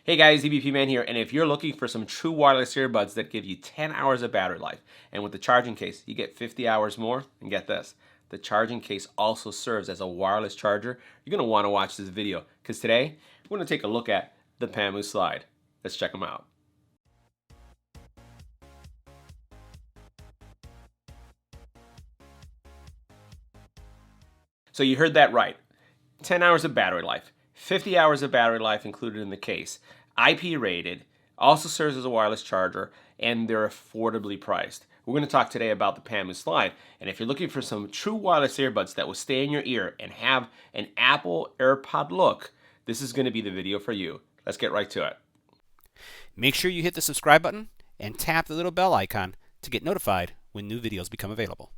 Hey guys, EBPMAN here, and if you're looking for some true wireless earbuds that give you 10 hours of battery life, and with the charging case, you get 50 hours more, and get this, the charging case also serves as a wireless charger, you're going to want to watch this video, because today, we're going to take a look at the Pamu slide. Let's check them out. So you heard that right. 10 hours of battery life, 50 hours of battery life included in the case, IP rated, also serves as a wireless charger, and they're affordably priced. We're going to talk today about the Pamu slide, and if you're looking for some true wireless earbuds that will stay in your ear and have an Apple AirPod look, this is going to be the video for you. Let's get right to it. Make sure you hit the subscribe button and tap the little bell icon to get notified when new videos become available.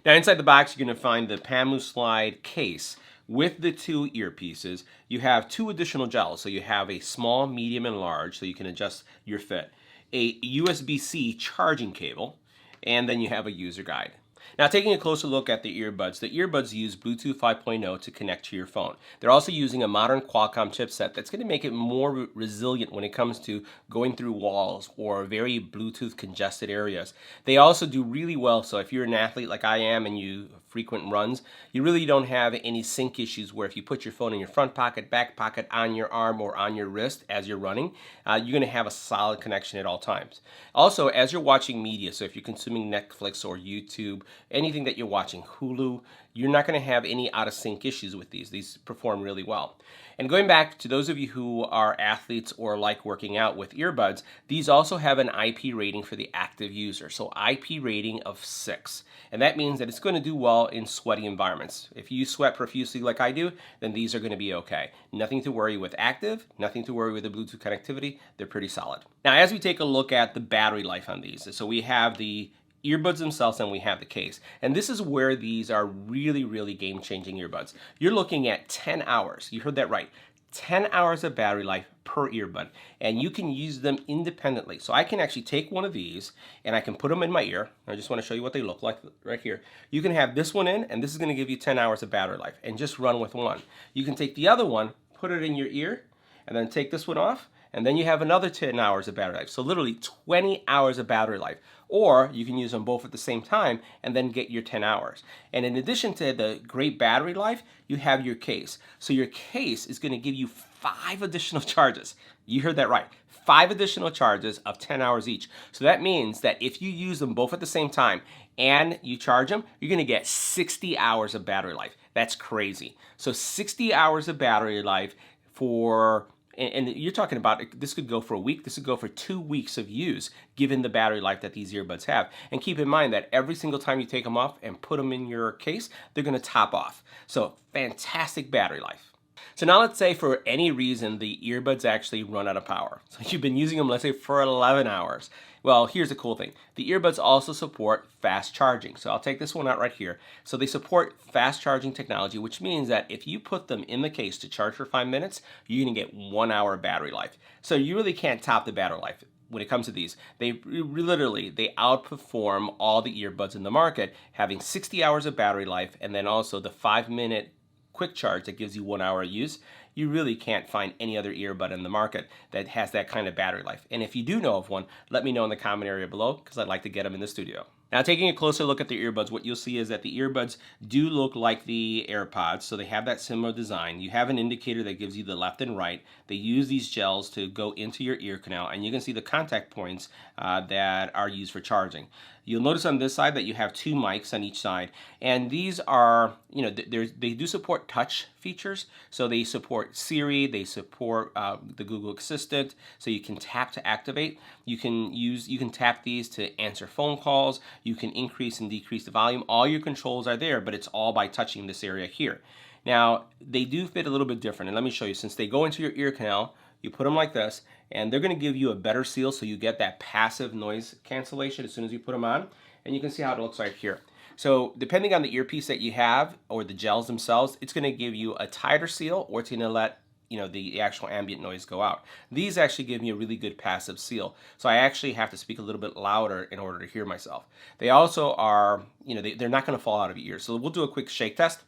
Now inside the box, you're going to find the Pamu slide case. With the two earpieces, you have two additional gels. So you have a small, medium, and large, so you can adjust your fit. A USB-C charging cable, and then you have a user guide. Now taking a closer look at the earbuds use Bluetooth 5.0 to connect to your phone. They're also using a modern Qualcomm chipset that's going to make it more resilient when it comes to going through walls or very Bluetooth congested areas. They also do really well, so if you're an athlete like I am and you frequent runs, you really don't have any sync issues where if you put your phone in your front pocket, back pocket, on your arm, or on your wrist as you're running, you're going to have a solid connection at all times. Also, as you're watching media, so if you're consuming Netflix or YouTube, anything that you're watching, Hulu, you're not going to have any out of sync issues with these. These perform really well. And going back to those of you who are athletes or like working out with earbuds, these also have an IP rating for the active user. So IP rating of 6. And that means that it's going to do well in sweaty environments. If you sweat profusely like I do, then these are going to be okay. Nothing to worry with active, nothing to worry with the Bluetooth connectivity. They're pretty solid. Now, as we take a look at the battery life on these, so we have the earbuds themselves and we have the case. And this is where these are really game-changing earbuds. You're looking at 10 hours. You heard that right. 10 hours of battery life per earbud, and you can use them independently. So I can actually take one of these and I can put them in my ear. I just want to show you what they look like right here. You can have this one in, and this is going to give you 10 hours of battery life, and just run with one. You can take the other one, put it in your ear, and then take this one off, and then you have another 10 hours of battery life. So literally 20 hours of battery life. Or you can use them both at the same time and then get your 10 hours. And in addition to the great battery life, you have your case. So your case is going to give you 5 additional charges. You heard that right. 5 additional charges of 10 hours each. So that means that if you use them both at the same time and you charge them, you're going to get 60 hours of battery life. That's crazy. So 60 hours of battery life for... And you're talking about, this could go for a week, this could go for 2 weeks of use, given the battery life that these earbuds have. And keep in mind that every single time you take them off and put them in your case, they're going to top off. So fantastic battery life. So now let's say for any reason the earbuds actually run out of power. So you've been using them, let's say, for 11 hours. Well, here's the cool thing. The earbuds also support fast charging. So I'll take this one out right here. So they support fast charging technology, which means that if you put them in the case to charge for 5 minutes, you're going to get 1 hour battery life. So you really can't top the battery life. When it comes to these, they outperform all the earbuds in the market, having 60 hours of battery life, and then also the 5-minute quick charge that gives you 1 hour use. You really can't find any other earbud in the market that has that kind of battery life. And if you do know of one, let me know in the comment area below, because I'd like to get them in the studio. Now, taking a closer look at the earbuds, what you'll see is that the earbuds do look like the Airpods, so they have that similar design. You have an indicator that gives you the left and right. They use these gels to go into your ear canal, and you can see the contact points that are used for charging. You'll notice on this side that you have 2 mics on each side, and these are, they do support touch features, so they support Siri, they support the Google Assistant, so you can tap to activate. You can tap these to answer phone calls. You can increase and decrease the volume. All your controls are there, but it's all by touching this area here. Now, they do fit a little bit different, and let me show you. Since they go into your ear canal, you put them like this, and they're going to give you a better seal, so you get that passive noise cancellation as soon as you put them on. And you can see how it looks right here. So depending on the earpiece that you have or the gels themselves, it's going to give you a tighter seal, or it's going to let the actual ambient noise go out. These actually give me a really good passive seal. So I actually have to speak a little bit louder in order to hear myself. They also are, they're not going to fall out of your ears. So we'll do a quick shake test.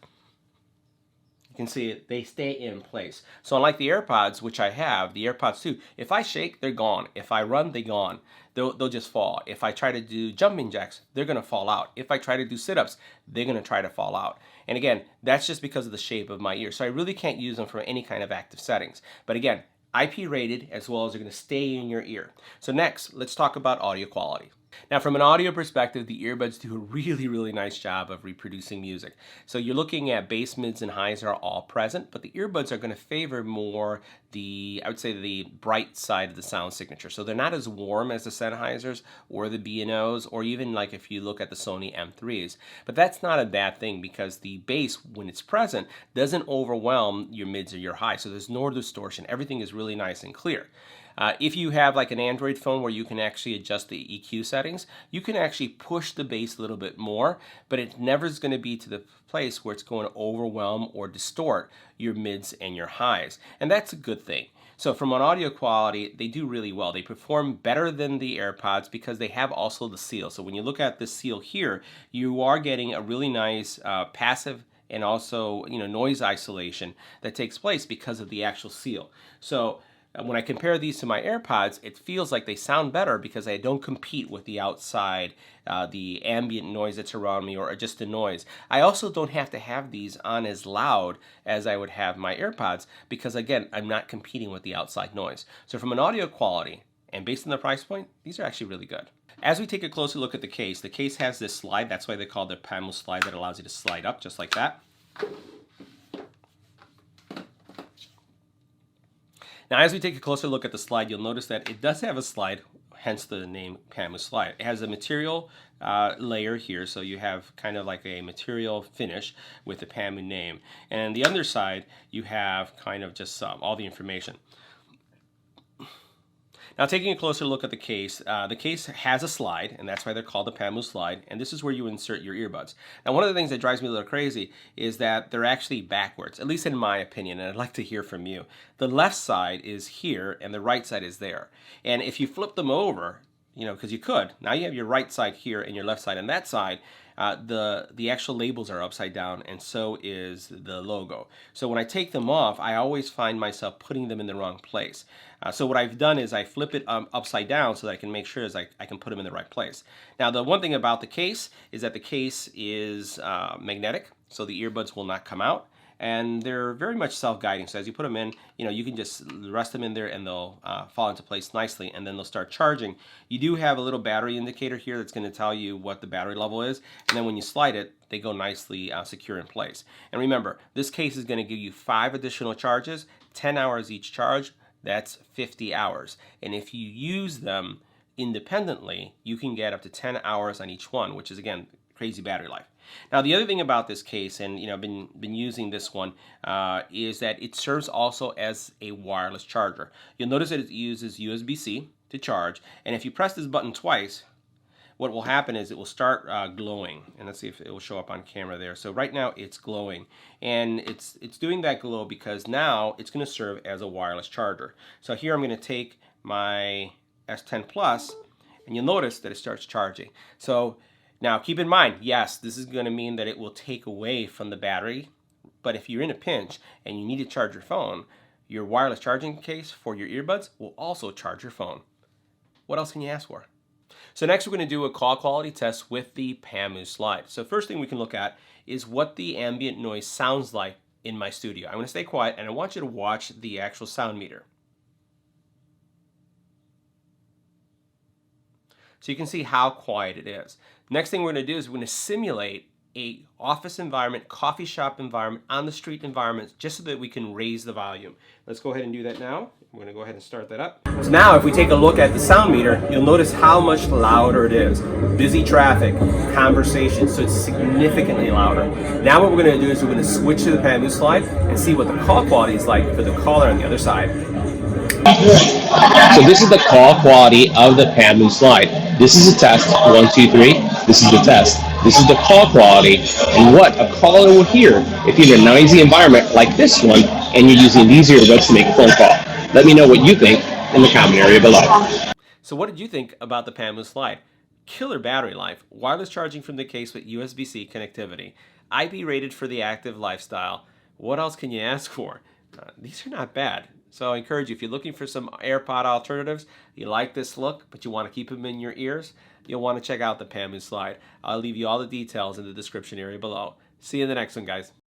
can see they stay in place. So unlike the AirPods, which I have, the AirPods 2, if I shake, they're gone. If I run, they're gone. They'll just fall. If I try to do jumping jacks, they're going to fall out. If I try to do sit-ups, they're going to try to fall out. And again, that's just because of the shape of my ear. So I really can't use them for any kind of active settings. But again, IP rated, as well as they're going to stay in your ear. So next, let's talk about audio quality. Now, from an audio perspective, the earbuds do a really nice job of reproducing music. So you're looking at bass, mids, and highs are all present, but the earbuds are going to favor more I would say the bright side of the sound signature. So they're not as warm as the Sennheisers or the B&Os, or even like if you look at the Sony M3s. But that's not a bad thing, because the bass, when it's present, doesn't overwhelm your mids or your highs. So there's no distortion. Everything is really nice and clear. If you have like an Android phone where you can actually adjust the EQ settings, you can actually push the bass a little bit more, but it never is going to be to the place where it's going to overwhelm or distort your mids and your highs. And that's a good thing. So from an audio quality, they do really well. They perform better than the AirPods because they have also the seal. So when you look at the seal here, you are getting a really nice passive and also noise isolation that takes place because of the actual seal. So when I compare these to my AirPods, it feels like they sound better because I don't compete with the outside, the ambient noise that's around me, or just the noise. I also don't have to have these on as loud as I would have my AirPods because, again, I'm not competing with the outside noise. So from an audio quality, and based on the price point, these are actually really good. As we take a closer look at the case has this slide. That's why they call it the Pamu slide, that allows you to slide up just like that. Now, as we take a closer look at the slide, you'll notice that it does have a slide, hence the name Pamu slide. It has a material layer here, so you have kind of like a material finish with the Pamu name. And on the underside, you have kind of just all the information. Now, taking a closer look at the case has a slide, and that's why they're called the Pamu slide, and this is where you insert your earbuds. Now, one of the things that drives me a little crazy is that they're actually backwards, at least in my opinion, and I'd like to hear from you. The left side is here, and the right side is there. And if you flip them over, because you could, now you have your right side here and your left side on that side, the actual labels are upside down, and so is the logo. So when I take them off, I always find myself putting them in the wrong place. So what I've done is I flip it upside down so that I can make sure I can put them in the right place. Now, the one thing about the case is that the case is magnetic, so the earbuds will not come out. And they're very much self-guiding. So as you put them in, you can just rest them in there and they'll fall into place nicely, and then they'll start charging. You do have a little battery indicator here that's going to tell you what the battery level is, and then when you slide it, they go nicely secure in place. And remember, this case is going to give you 5 additional charges, 10 hours each charge. That's 50 hours. And if you use them independently, you can get up to 10 hours on each one, which is, again, crazy battery life. Now, the other thing about this case, and I've been using this one, is that it serves also as a wireless charger. You'll notice that it uses USB-C to charge, and if you press this button twice, what will happen is it will start glowing. And let's see if it will show up on camera there. So right now it's glowing, and it's doing that glow because now it's going to serve as a wireless charger. So here I'm going to take my S10 Plus, and you'll notice that it starts charging. So now, keep in mind, yes, this is going to mean that it will take away from the battery, but if you're in a pinch and you need to charge your phone, your wireless charging case for your earbuds will also charge your phone. What else can you ask for? So next we're going to do a call quality test with the Pamu slide. So first thing we can look at is what the ambient noise sounds like in my studio. I'm going to stay quiet, and I want you to watch the actual sound meter. So you can see how quiet it is. Next thing we're going to do is we're going to simulate a office environment, coffee shop environment, on the street environment, just so that we can raise the volume. Let's go ahead and do that now. We're going to go ahead and start that up. So now if we take a look at the sound meter, you'll notice how much louder it is. Busy traffic, conversation, so it's significantly louder. Now what we're going to do is we're going to switch to the Pamu slide and see what the call quality is like for the caller on the other side. So this is the call quality of the Pamu slide. This is a test, 1, 2, 3. This is the test. This is the call quality and what a caller will hear if you're in a noisy environment like this one and you're using these earbuds to make a phone call. Let me know what you think in the comment area below. So what did you think about the Pamu slide? Killer battery life, wireless charging from the case with USB-C connectivity, IP rated for the active lifestyle, What else can you ask for? These are not bad. So I encourage you, if you're looking for some AirPod alternatives, you like this look, but you want to keep them in your ears, you'll want to check out the Pamu Slide. I'll leave you all the details in the description area below. See you in the next one, guys.